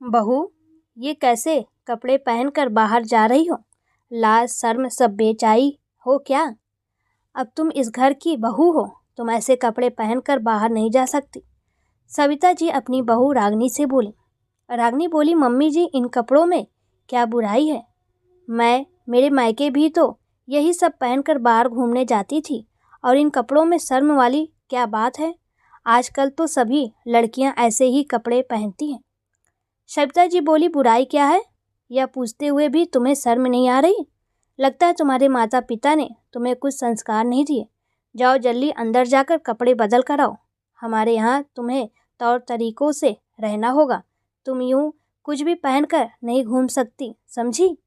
बहू, ये कैसे कपड़े पहनकर बाहर जा रही हो? लाज शर्म सब बेच आई हो क्या? अब तुम इस घर की बहू हो, तुम ऐसे कपड़े पहनकर बाहर नहीं जा सकती। सविता जी अपनी बहू रागनी से बोली। रागनी बोली, मम्मी जी, इन कपड़ों में क्या बुराई है? मेरे मायके भी तो यही सब पहनकर बाहर घूमने जाती थी, और इन कपड़ों में शर्म वाली क्या बात है? आजकल तो सभी लड़कियां ऐसे ही कपड़े पहनती हैं। सविता जी बोली, बुराई क्या है? यह पूछते हुए भी तुम्हें शर्म नहीं आ रही? लगता है तुम्हारे माता पिता ने तुम्हें कुछ संस्कार नहीं दिए। जाओ जल्दी अंदर जाकर कपड़े बदल कर आओ। हमारे यहाँ तुम्हें तौर तरीकों से रहना होगा। तुम यूं कुछ भी पहनकर नहीं घूम सकती, समझी?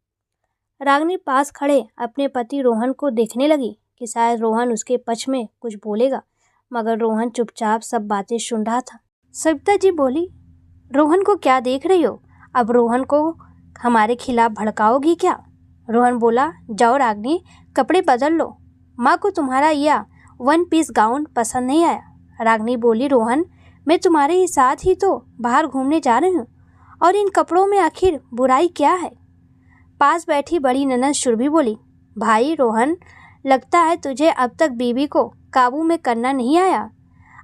रागनी पास खड़े अपने पति रोहन को देखने लगी कि शायद रोहन उसके पक्ष में कुछ बोलेगा, मगर रोहन चुपचाप सब बातें सुन रहा था। सविता जी बोली, रोहन को क्या देख रही हो? अब रोहन को हमारे खिलाफ भड़काओगी क्या? रोहन बोला, जाओ रागनी, कपड़े बदल लो। माँ को तुम्हारा यह 1 पीस गाउन पसंद नहीं आया। रागनी बोली, रोहन, मैं तुम्हारे ही साथ ही तो बाहर घूमने जा रही हूँ, और इन कपड़ों में आखिर बुराई क्या है? पास बैठी बड़ी ननद सुरभि बोली, भाई रोहन, लगता है तुझे अब तक बीवी को काबू में करना नहीं आया।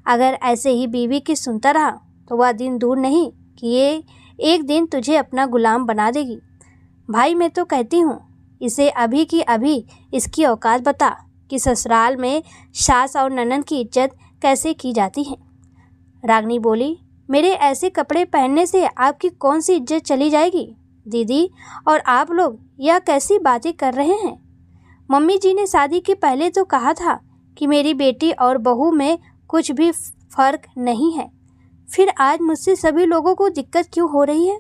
अगर ऐसे ही बीवी की सुनता रहा तो वह दिन दूर नहीं कि ये एक दिन तुझे अपना गुलाम बना देगी। भाई, मैं तो कहती हूँ, इसे अभी की अभी इसकी औकात बता कि ससुराल में सास और ननद की इज्जत कैसे की जाती है। रागनी बोली, मेरे ऐसे कपड़े पहनने से आपकी कौन सी इज्जत चली जाएगी? दीदी और आप लोग यह कैसी बातें कर रहे हैं? मम्मी जी ने शादी के पहले तो कहा था कि मेरी बेटी और बहू में कुछ भी फर्क नहीं है, फिर आज मुझसे सभी लोगों को दिक्कत क्यों हो रही है?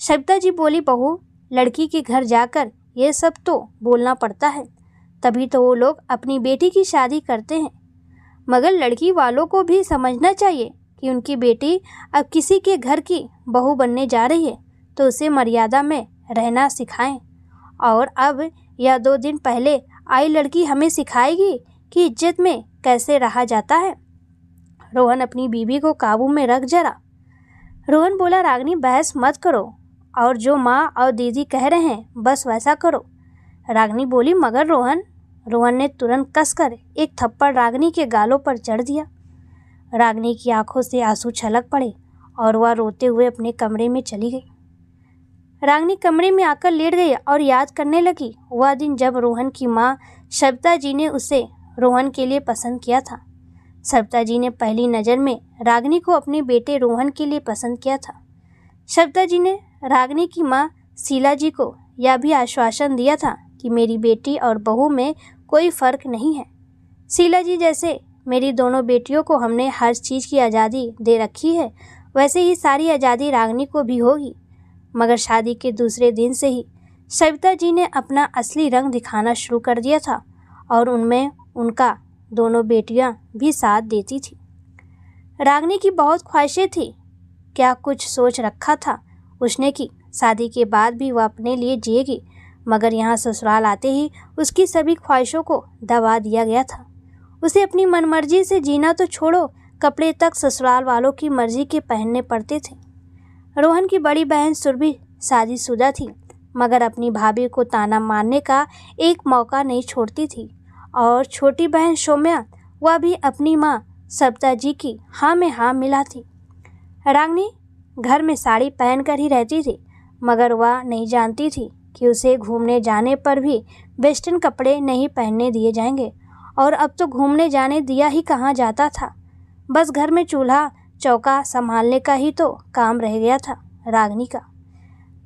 सविता जी बोली, बहू, लड़की के घर जाकर ये सब तो बोलना पड़ता है, तभी तो वो लोग अपनी बेटी की शादी करते हैं। मगर लड़की वालों को भी समझना चाहिए कि उनकी बेटी अब किसी के घर की बहू बनने जा रही है, तो उसे मर्यादा में रहना सिखाएं। और अब यह 2 दिन पहले आई लड़की हमें सिखाएगी कि इज्जत में कैसे रहा जाता है। रोहन अपनी बीवी को काबू में रख जरा। रोहन बोला, रागनी, बहस मत करो, और जो माँ और दीदी कह रहे हैं बस वैसा करो। रागनी बोली, मगर रोहन ने तुरंत कसकर एक थप्पड़ रागनी के गालों पर चढ़ दिया। रागनी की आंखों से आंसू छलक पड़े और वह रोते हुए अपने कमरे में चली गई। रागनी कमरे में आकर लेट गई और याद करने लगी वह दिन जब रोहन की माँ सविता जी ने उसे रोहन के लिए पसंद किया था। सविता जी ने पहली नज़र में रागनी को अपने बेटे रोहन के लिए पसंद किया था। सविता जी ने रागनी की माँ शीला जी को यह भी आश्वासन दिया था कि मेरी बेटी और बहू में कोई फ़र्क नहीं है। शीला जी जैसे मेरी दोनों बेटियों को हमने हर चीज़ की आज़ादी दे रखी है, वैसे ही सारी आज़ादी रागनी को भी होगी। मगर शादी के दूसरे दिन से ही सविता जी ने अपना असली रंग दिखाना शुरू कर दिया था, और उनमें उनका दोनों बेटियां भी साथ देती थी। रागनी की बहुत ख्वाहिशें थी। क्या कुछ सोच रखा था उसने कि शादी के बाद भी वह अपने लिए जिएगी, मगर यहाँ ससुराल आते ही उसकी सभी ख्वाहिशों को दबा दिया गया था। उसे अपनी मनमर्जी से जीना तो छोड़ो, कपड़े तक ससुराल वालों की मर्जी के पहनने पड़ते थे। रोहन की बड़ी बहन सुरभि शादीशुदा थी, मगर अपनी भाभी को ताना मारने का एक मौका नहीं छोड़ती थी, और छोटी बहन सौम्या, वह भी अपनी माँ सविता जी की हाँ में हाँ मिलाती। रागनी घर में साड़ी पहनकर ही रहती थी, मगर वह नहीं जानती थी कि उसे घूमने जाने पर भी वेस्टर्न कपड़े नहीं पहनने दिए जाएंगे, और अब तो घूमने जाने दिया ही कहाँ जाता था। बस घर में चूल्हा चौका संभालने का ही तो काम रह गया था रागनी का।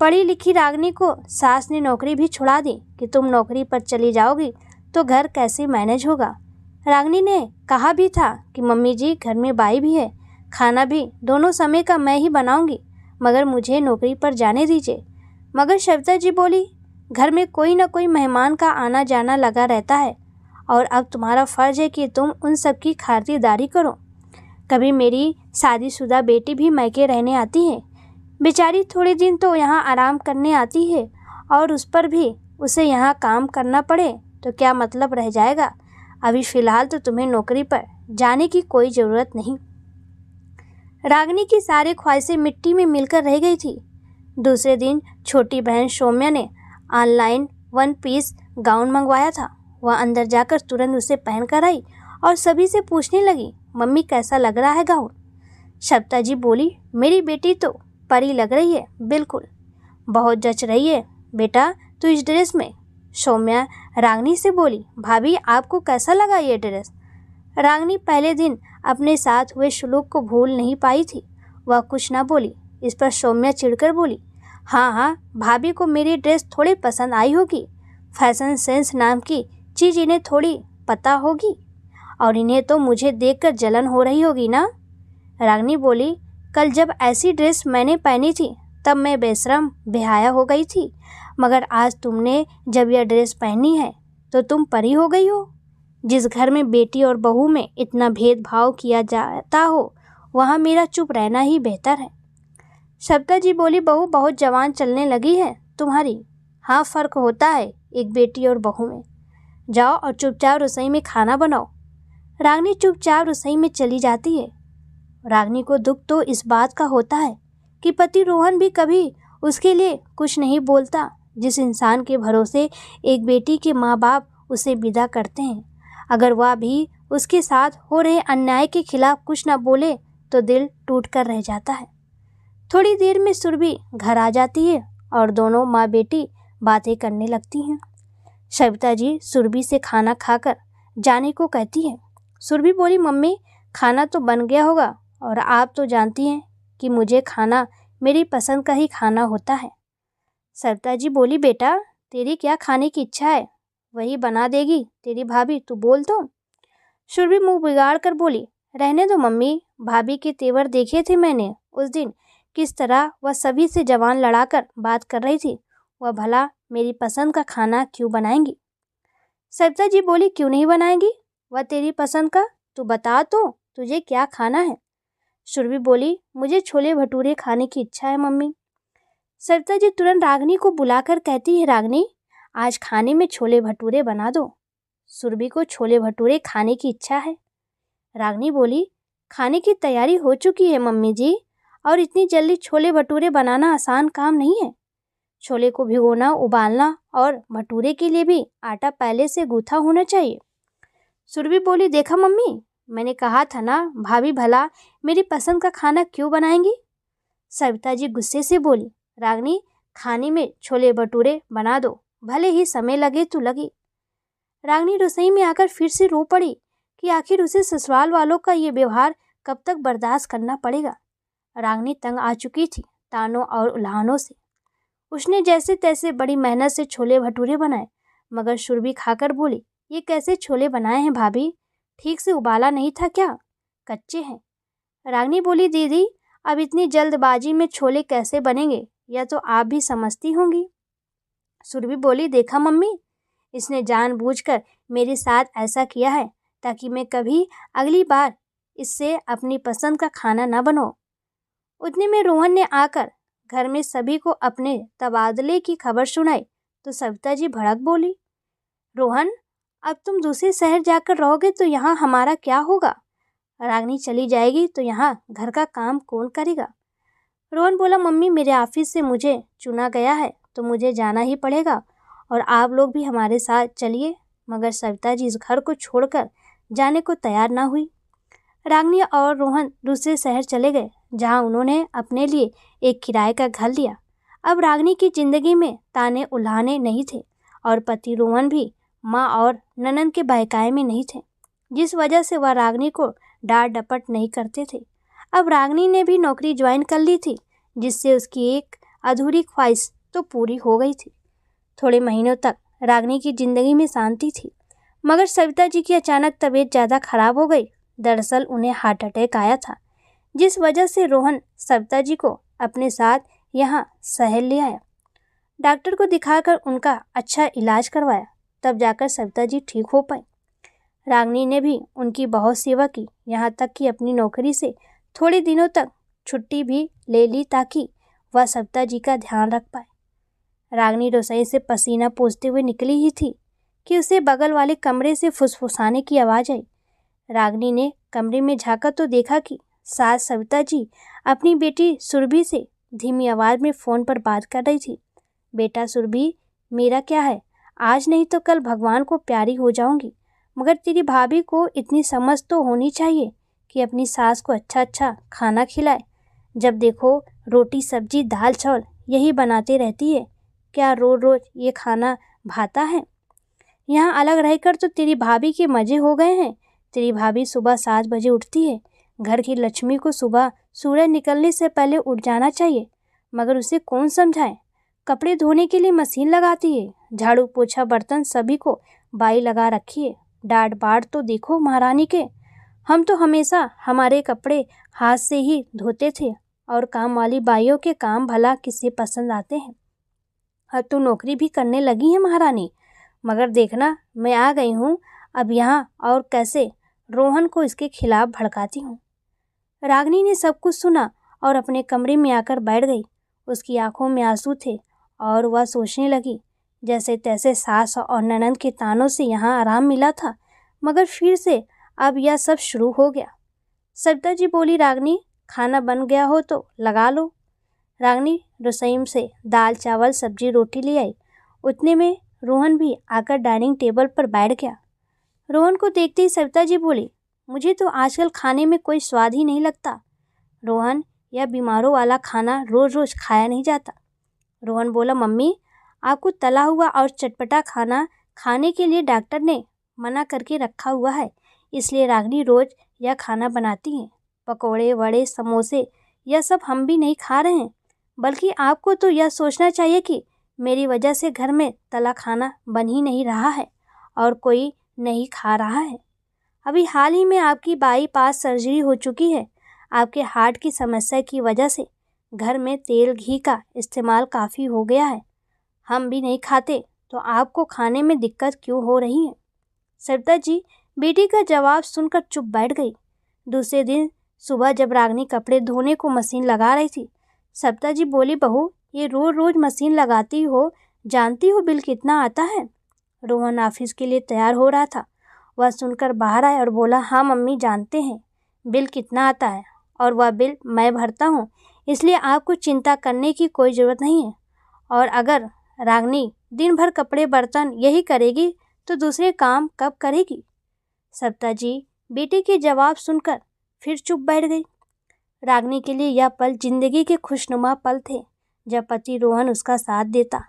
पढ़ी लिखी रागनी को सास ने नौकरी भी छुड़ा दी कि तुम नौकरी पर चली जाओगी तो घर कैसे मैनेज होगा। रागनी ने कहा भी था कि मम्मी जी, घर में बाई भी है, खाना भी दोनों समय का मैं ही बनाऊंगी, मगर मुझे नौकरी पर जाने दीजिए। मगर सविता जी बोली, घर में कोई ना कोई मेहमान का आना जाना लगा रहता है, और अब तुम्हारा फ़र्ज़ है कि तुम उन सब की खातिरदारी करो। कभी मेरी शादीशुदा बेटी भी मैके रहने आती है, बेचारी थोड़े दिन तो यहाँ आराम करने आती है, और उस पर भी उसे यहाँ काम करना पड़े तो क्या मतलब रह जाएगा। अभी फ़िलहाल तो तुम्हें नौकरी पर जाने की कोई ज़रूरत नहीं। रागिनी की सारी ख्वाहिशें मिट्टी में मिलकर रह गई थी। दूसरे दिन छोटी बहन सौम्या ने ऑनलाइन 1 पीस गाउन मंगवाया था। वह अंदर जाकर तुरंत उसे पहन कर आई और सभी से पूछने लगी, मम्मी कैसा लग रहा है गाउन? सविता जी बोली, मेरी बेटी तो परी लग रही है, बिल्कुल बहुत जच रही है बेटा तू इस ड्रेस में। सौम्या रागिनी से बोली, भाभी आपको कैसा लगा ये ड्रेस? रागिनी पहले दिन अपने साथ हुए सलूक को भूल नहीं पाई थी। वह कुछ ना बोली। इस पर सौम्या चिढ़कर बोली, हाँ भाभी को मेरी ड्रेस थोड़ी पसंद आई होगी। फैशन सेंस नाम की चीज़ इन्हें थोड़ी पता होगी और इन्हें तो मुझे देखकर जलन हो रही होगी ना। रागिनी बोली, कल जब ऐसी ड्रेस मैंने पहनी थी तब मैं बेशरम बेहाया हो गई थी, मगर आज तुमने जब यह ड्रेस पहनी है तो तुम परी हो गई हो। जिस घर में बेटी और बहू में इतना भेदभाव किया जाता हो वहाँ मेरा चुप रहना ही बेहतर है। सविता जी बोली, बहू बहुत जवान चलने लगी है तुम्हारी। हाँ फ़र्क होता है एक बेटी और बहू में। जाओ और चुपचाप रसोई में खाना बनाओ। रागिनी चुपचाप रसोई में चली जाती है। रागिनी को दुख तो इस बात का होता है कि पति रोहन भी कभी उसके लिए कुछ नहीं बोलता। जिस इंसान के भरोसे एक बेटी के माँ बाप उसे विदा करते हैं, अगर वह भी उसके साथ हो रहे अन्याय के खिलाफ कुछ न बोले तो दिल टूट कर रह जाता है। थोड़ी देर में सुरभि घर आ जाती है और दोनों माँ बेटी बातें करने लगती हैं। सविता जी सुरभि से खाना खाकर जाने को कहती है। सुरभि बोली, मम्मी खाना तो बन गया होगा और आप तो जानती हैं कि मुझे खाना मेरी पसंद का ही खाना होता है। सविता जी बोली, बेटा तेरी क्या खाने की इच्छा है वही बना देगी तेरी भाभी, तू बोल दो। सुरभि मुंह बिगाड़ कर बोली, रहने दो मम्मी, भाभी के तेवर देखे थे मैंने उस दिन, किस तरह वह सभी से जबान लड़ाकर बात कर रही थी। वह भला मेरी पसंद का खाना क्यों बनाएंगी? सविता जी बोली, क्यों नहीं बनाएंगी? वह तेरी पसंद का, तू बता तो तुझे क्या खाना है? सुरभि बोली, मुझे छोले भटूरे खाने की इच्छा है मम्मी। सविता जी तुरंत रागिनी को बुलाकर कहती है, रागिनी आज खाने में छोले भटूरे बना दो। सुरभि को छोले भटूरे खाने की इच्छा है। रागिनी बोली, खाने की तैयारी हो चुकी है मम्मी जी, और इतनी जल्दी छोले भटूरे बनाना आसान काम नहीं है। छोले को भिगोना, उबालना और भटूरे के लिए भी आटा पहले से गूथा होना चाहिए। सुरभि बोली, देखा मम्मी मैंने कहा था ना, भाभी भला मेरी पसंद का खाना क्यों बनाएंगी? सविता जी गुस्से से बोली, रागिनी खाने में छोले भटूरे बना दो, भले ही समय लगे तो लगे। रागिनी रसोई में आकर फिर से रो पड़ी कि आखिर उसे ससुराल वालों का ये व्यवहार कब तक बर्दाश्त करना पड़ेगा। रागिनी तंग आ चुकी थी तानों और उल्हानों से। उसने जैसे तैसे बड़ी मेहनत से छोले भटूरे बनाए, मगर सुरभि खाकर बोली, ये कैसे छोले बनाए हैं भाभी, ठीक से उबाला नहीं था क्या, कच्चे हैं। रागिनी बोली, दीदी अब इतनी जल्दबाजी में छोले कैसे बनेंगे, यह तो आप भी समझती होंगी। सुरभि बोली, देखा मम्मी इसने जानबूझकर मेरे साथ ऐसा किया है ताकि मैं कभी अगली बार इससे अपनी पसंद का खाना न बनाऊं। उतने में रोहन ने आकर घर में सभी को अपने तबादले की खबर सुनाई तो सविता जी भड़क बोली, रोहन अब तुम दूसरे शहर जाकर रहोगे तो यहाँ हमारा क्या होगा? रागिनी चली जाएगी तो यहाँ घर का काम कौन करेगा? रोहन बोला, मम्मी मेरे ऑफिस से मुझे चुना गया है तो मुझे जाना ही पड़ेगा और आप लोग भी हमारे साथ चलिए। मगर सविता जी इस घर को छोड़कर जाने को तैयार ना हुई। रागिनी और रोहन दूसरे शहर चले गए जहाँ उन्होंने अपने लिए एक किराए का घर लिया। अब रागिनी की जिंदगी में ताने उल्हाने नहीं थे और पति रोहन भी माँ और ननंद के बहकावे में नहीं थे, जिस वजह से वह रागिनी को डांट डपट नहीं करते थे। अब रागिनी ने भी नौकरी ज्वाइन कर ली थी, जिससे उसकी एक अधूरी ख्वाहिश तो पूरी हो गई थी। थोड़े महीनों तक रागिनी की ज़िंदगी में शांति थी, मगर सविता जी की अचानक तबीयत ज़्यादा खराब हो गई। दरअसल उन्हें हार्ट अटैक आया था, जिस वजह से रोहन सविता जी को अपने साथ यहाँ शहर ले आया। डॉक्टर को दिखाकर उनका अच्छा इलाज करवाया, तब जाकर सविता जी ठीक हो पाई। रागिनी ने भी उनकी बहुत सेवा की, यहाँ तक कि अपनी नौकरी से थोड़े दिनों तक छुट्टी भी ले ली ताकि वह सविता जी का ध्यान रख पाए। रागिनी रसोई से पसीना पोंछते हुए निकली ही थी कि उसे बगल वाले कमरे से फुसफुसाने की आवाज़ आई। रागिनी ने कमरे में झांका तो देखा कि सास सविता जी अपनी बेटी सुरभि से धीमी आवाज़ में फ़ोन पर बात कर रही थी। बेटा सुरभि, मेरा क्या है, आज नहीं तो कल भगवान को प्यारी हो जाऊंगी, मगर तेरी भाभी को इतनी समझ तो होनी चाहिए कि अपनी सास को अच्छा अच्छा खाना खिलाए। जब देखो रोटी सब्जी दाल चावल यही बनाते रहती है। क्या रोज़ रोज़ ये खाना भाता है? यहाँ अलग रहकर तो तेरी भाभी के मज़े हो गए हैं। तेरी भाभी सुबह 7 बजे उठती है। घर की लक्ष्मी को सुबह सूरज निकलने से पहले उठ जाना चाहिए, मगर उसे कौन समझाए। कपड़े धोने के लिए मशीन लगाती है, झाड़ू पोछा बर्तन सभी को बाई लगा रखी है। डांट बाट तो देखो महारानी के। हम तो हमेशा हमारे कपड़े हाथ से ही धोते थे, और काम वाली बाइयों के काम भला किसे पसंद आते हैं। अब तो नौकरी भी करने लगी है महारानी, मगर देखना मैं आ गई हूँ अब यहाँ, और कैसे रोहन को इसके खिलाफ भड़काती हूँ। रागिनी ने सब कुछ सुना और अपने कमरे में आकर बैठ गई। उसकी आंखों में आंसू थे और वह सोचने लगी, जैसे तैसे सास और ननद के तानों से यहाँ आराम मिला था, मगर फिर से अब यह सब शुरू हो गया। सविता जी बोली, रागिनी खाना बन गया हो तो लगा लो। रागिनी रसोई से दाल चावल सब्जी रोटी ले आई। उतने में रोहन भी आकर डाइनिंग टेबल पर बैठ गया। रोहन को देखते ही सविता जी बोली, मुझे तो आजकल खाने में कोई स्वाद ही नहीं लगता। रोहन, यह बीमारों वाला खाना रोज़ रोज़ खाया नहीं जाता। रोहन बोला, मम्मी आपको तला हुआ और चटपटा खाना खाने के लिए डॉक्टर ने मना करके रखा हुआ है, इसलिए रागिनी रोज़ यह खाना बनाती हैं। पकोड़े वड़े समोसे यह सब हम भी नहीं खा रहे हैं, बल्कि आपको तो यह सोचना चाहिए कि मेरी वजह से घर में तला खाना बन ही नहीं रहा है और कोई नहीं खा रहा है। अभी हाल ही में आपकी बाईपास सर्जरी हो चुकी है। आपके हार्ट की समस्या की वजह से घर में तेल घी का इस्तेमाल काफ़ी हो गया है। हम भी नहीं खाते तो आपको खाने में दिक्कत क्यों हो रही है? सविता जी बेटी का जवाब सुनकर चुप बैठ गई। दूसरे दिन सुबह जब रागिनी कपड़े धोने को मशीन लगा रही थी, सविता जी बोली, बहू ये रोज़ रोज़ मशीन लगाती हो, जानती हो बिल कितना आता है? रोहन ऑफिस के लिए तैयार हो रहा था। वह सुनकर बाहर आया और बोला, हाँ मम्मी जानते हैं बिल कितना आता है, और वह बिल मैं भरता हूँ, इसलिए आपको चिंता करने की कोई ज़रूरत नहीं है। और अगर रागिनी दिन भर कपड़े बर्तन यही करेगी तो दूसरे काम कब करेगी? सविता जी बेटे के जवाब सुनकर फिर चुप बैठ गई। रागिनी के लिए यह पल जिंदगी के खुशनुमा पल थे, जब पति रोहन उसका साथ देता।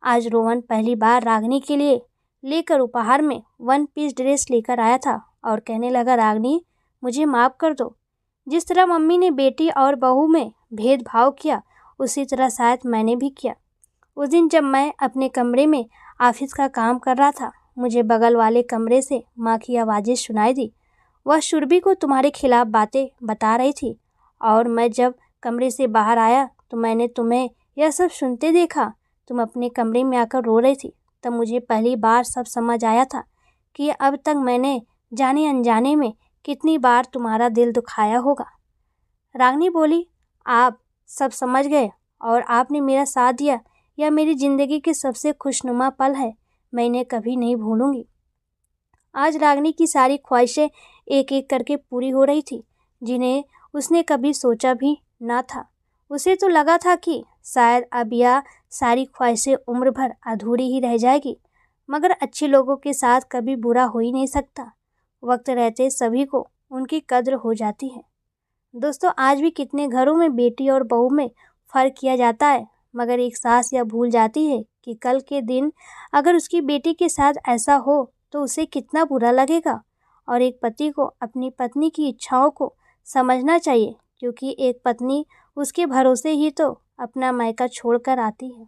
आज रोहन पहली बार रागिनी के लिए लेकर उपहार में 1 पीस ड्रेस लेकर आया था और कहने लगा, रागिनी मुझे माफ़ कर दो। जिस तरह मम्मी ने बेटी और बहू में भेदभाव किया, उसी तरह शायद मैंने भी किया। उस दिन जब मैं अपने कमरे में ऑफिस का काम कर रहा था, मुझे बगल वाले कमरे से माँ की आवाज़ें सुनाई दी। वह सुरभि को तुम्हारे खिलाफ बातें बता रही थी, और मैं जब कमरे से बाहर आया तो मैंने तुम्हें यह सब सुनते देखा। तुम अपने कमरे में आकर रो रही थी। तब मुझे पहली बार सब समझ आया था कि अब तक मैंने जाने अनजाने में कितनी बार तुम्हारा दिल दुखाया होगा। रागिनी बोली, आप सब समझ गए और आपने मेरा साथ दिया। यह मेरी ज़िंदगी की सबसे खुशनुमा पल है, मैं इन्हें कभी नहीं भूलूंगी। आज रागिनी की सारी ख्वाहिशें एक एक करके पूरी हो रही थी, जिन्हें उसने कभी सोचा भी ना था। उसे तो लगा था कि शायद अब यह सारी ख्वाहिशें उम्र भर अधूरी ही रह जाएगी, मगर अच्छे लोगों के साथ कभी बुरा हो ही नहीं सकता। वक्त रहते सभी को उनकी कद्र हो जाती है। दोस्तों, आज भी कितने घरों में बेटी और बहू में फ़र्क किया जाता है, मगर एक सास यह भूल जाती है कि कल के दिन अगर उसकी बेटी के साथ ऐसा हो तो उसे कितना बुरा लगेगा। और एक पति को अपनी पत्नी की इच्छाओं को समझना चाहिए, क्योंकि एक पत्नी उसके भरोसे ही तो अपना मायका छोड़कर आती है।